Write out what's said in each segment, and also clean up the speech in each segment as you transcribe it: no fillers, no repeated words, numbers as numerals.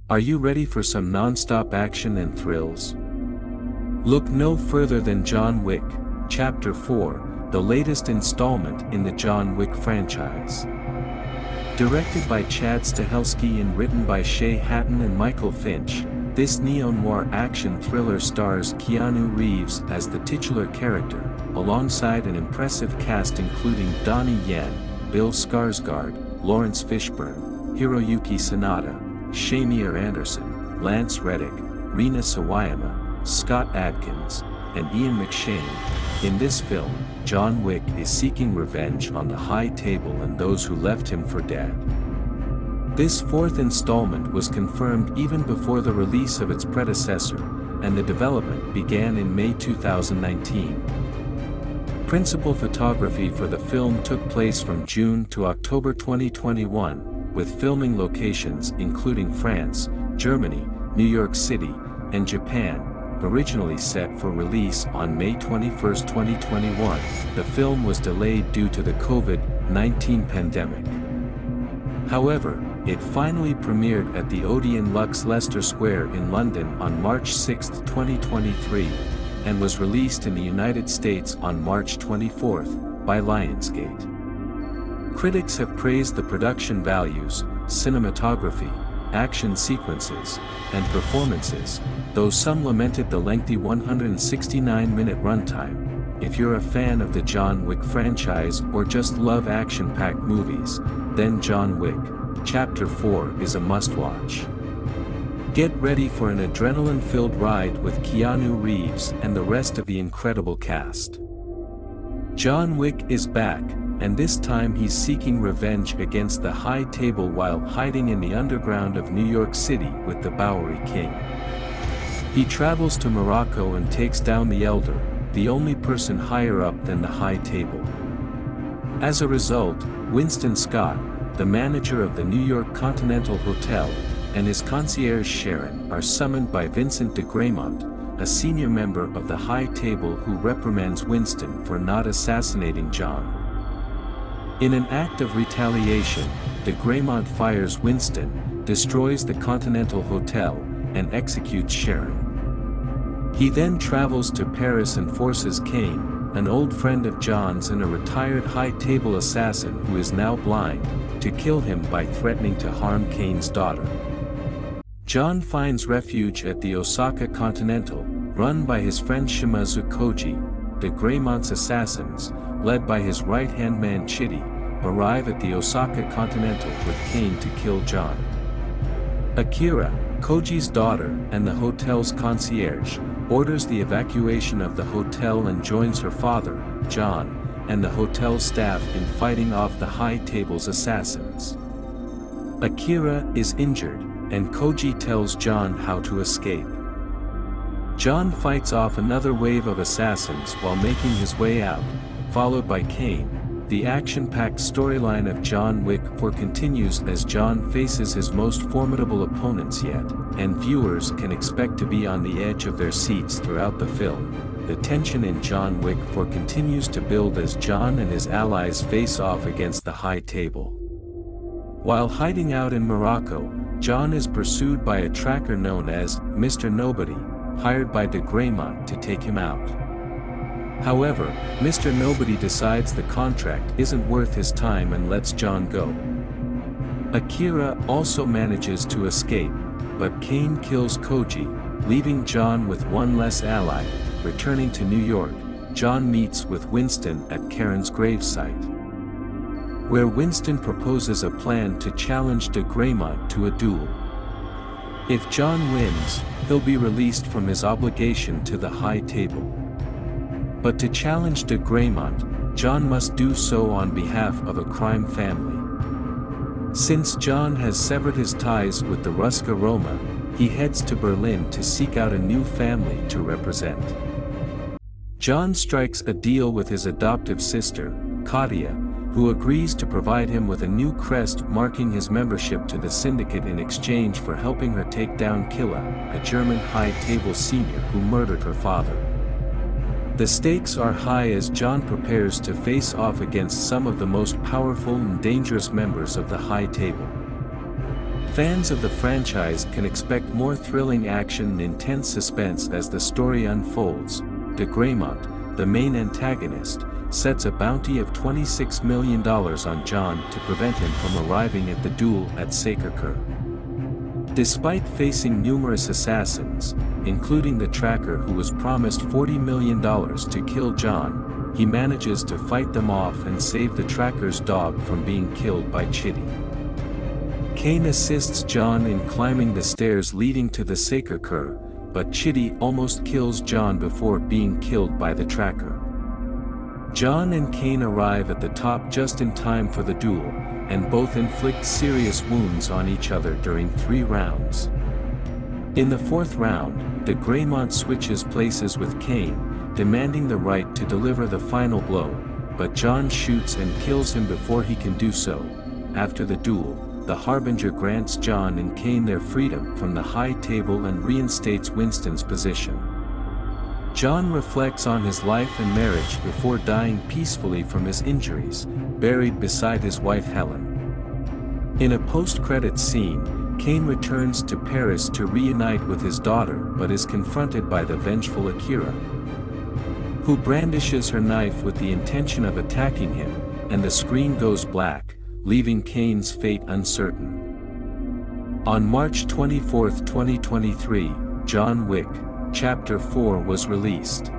Are you ready for some non-stop action and thrills? Look no further than John Wick, Chapter 4, the latest installment in the John Wick franchise. Directed by Chad Stahelski and written by Shay Hatton and Michael Finch, this neo-noir action thriller stars Keanu Reeves as the titular character, alongside an impressive cast including Donnie Yen, Bill Skarsgård, Lawrence Fishburne, Hiroyuki Sanada, Shamir Anderson, Lance Reddick, Rina Sawayama, Scott Adkins, and Ian McShane. In this film, John Wick is seeking revenge on the High Table and those who left him for dead. This fourth installment was confirmed even before the release of its predecessor, and the development began in May 2019. Principal photography for the film took place from June to October 2021, with filming locations including France, Germany, New York City, and Japan. Originally set for release on May 21, 2021, the film was delayed due to the COVID-19 pandemic. However, it finally premiered at the Odeon Lux Leicester Square in London on March 6, 2023, and was released in the United States on March 24 by Lionsgate. Critics have praised the production values, cinematography, action sequences, and performances, though some lamented the lengthy 169-minute runtime. If you're a fan of the John Wick franchise or just love action-packed movies, then John Wick, Chapter 4 is a must-watch. Get ready for an adrenaline-filled ride with Keanu Reeves and the rest of the incredible cast. John Wick is back, and this time he's seeking revenge against the High Table while hiding in the underground of New York City with the Bowery King. He travels to Morocco and takes down the Elder, the only person higher up than the High Table. As a result, Winston Scott, the manager of the New York Continental Hotel, and his concierge Sharon are summoned by Vincent de Graymont, a senior member of the High Table who reprimands Winston for not assassinating John. In an act of retaliation, de Graymont fires Winston, destroys the Continental Hotel, and executes Sharon. He then travels to Paris and forces Kane, an old friend of John's and a retired High Table assassin who is now blind, to kill him by threatening to harm Kane's daughter. John finds refuge at the Osaka Continental, run by his friend Shimazu Koji. De Graymont's assassins, led by his right-hand man Chitty, arrive at the Osaka Continental with Kane to kill John. Akira, Koji's daughter and the hotel's concierge, orders the evacuation of the hotel and joins her father, John, and the hotel staff in fighting off the High Table's assassins. Akira is injured, and Koji tells John how to escape. John fights off another wave of assassins while making his way out, followed by Kane. The action-packed storyline of John Wick 4 continues as John faces his most formidable opponents yet, and viewers can expect to be on the edge of their seats throughout the film. The tension in John Wick 4 continues to build as John and his allies face off against the High Table. While hiding out in Morocco, John is pursued by a tracker known as Mr. Nobody, hired by de Graymont to take him out. However, Mr. Nobody decides the contract isn't worth his time and lets John go. Akira also manages to escape, but Kane kills Koji, leaving John with one less ally. Returning to New York, John meets with Winston at Karen's gravesite, where Winston proposes a plan to challenge de Graymont to a duel. If John wins, he'll be released from his obligation to the High Table. But to challenge de Graymont, John must do so on behalf of a crime family. Since John has severed his ties with the Ruska Roma, he heads to Berlin to seek out a new family to represent. John strikes a deal with his adoptive sister, Katia, who agrees to provide him with a new crest marking his membership to the syndicate in exchange for helping her take down Killa, a German High Table senior who murdered her father. The stakes are high as John prepares to face off against some of the most powerful and dangerous members of the High Table. Fans of the franchise can expect more thrilling action and intense suspense as the story unfolds. De Greymont, the main antagonist, sets a bounty of $26 million on John to prevent him from arriving at the duel at Sacre-Cœur. Despite facing numerous assassins, including the tracker who was promised $40 million to kill John, he manages to fight them off and save the tracker's dog from being killed by Chitty. Kane assists John in climbing the stairs leading to the Sacre-Cœur, but Chitty almost kills John before being killed by the tracker. John and Kane arrive at the top just in time for the duel, and both inflict serious wounds on each other during 3 rounds. In the 4th round, de Greymont switches places with Kane, demanding the right to deliver the final blow, but John shoots and kills him before he can do so. After the duel, the Harbinger grants John and Kane their freedom from the high table and reinstates Winston's position. John reflects on his life and marriage before dying peacefully from his injuries, buried beside his wife Helen. In a post-credits scene, Kane returns to Paris to reunite with his daughter but is confronted by the vengeful Akira, who brandishes her knife with the intention of attacking him, and the screen goes black, leaving Kane's fate uncertain. On March 24, 2023, John Wick, Chapter 4 was released.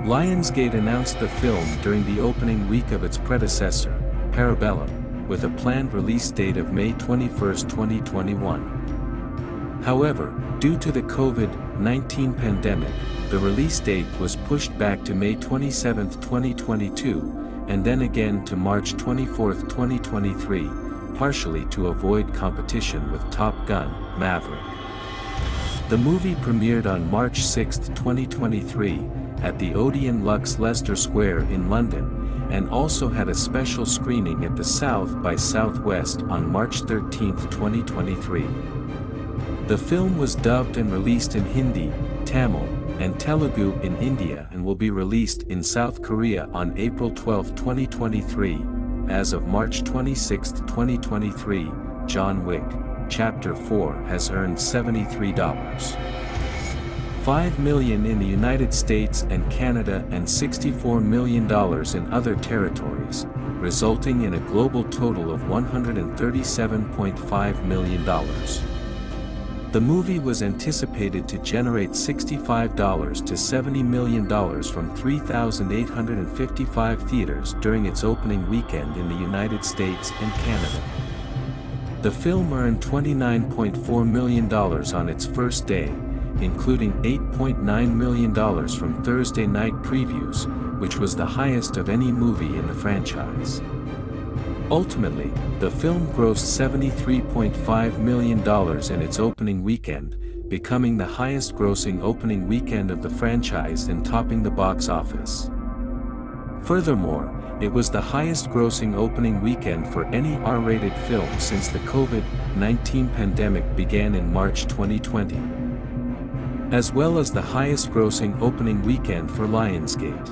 Lionsgate announced the film during the opening week of its predecessor, Parabellum, with a planned release date of May 21, 2021. However, due to the COVID-19 pandemic, the release date was pushed back to May 27, 2022, and then again to March 24, 2023, partially to avoid competition with Top Gun: Maverick. The movie premiered on March 6, 2023, at the Odeon Lux Leicester Square in London, and also had a special screening at the South by Southwest on March 13, 2023. The film was dubbed and released in Hindi, Tamil, and Telugu in India and will be released in South Korea on April 12, 2023. As of March 26, 2023, John Wick, Chapter 4 has earned $73.5 million in the United States and Canada and $64 million in other territories, resulting in a global total of $137.5 million. The movie was anticipated to generate $65 to $70 million from 3,855 theaters during its opening weekend in the United States and Canada. The film earned $29.4 million on its first day, including $8.9 million from Thursday night previews, which was the highest of any movie in the franchise. Ultimately, the film grossed $73.5 million in its opening weekend, becoming the highest-grossing opening weekend of the franchise and topping the box office. Furthermore, it was the highest-grossing opening weekend for any R-rated film since the COVID-19 pandemic began in March 2020, as well as the highest-grossing opening weekend for Lionsgate.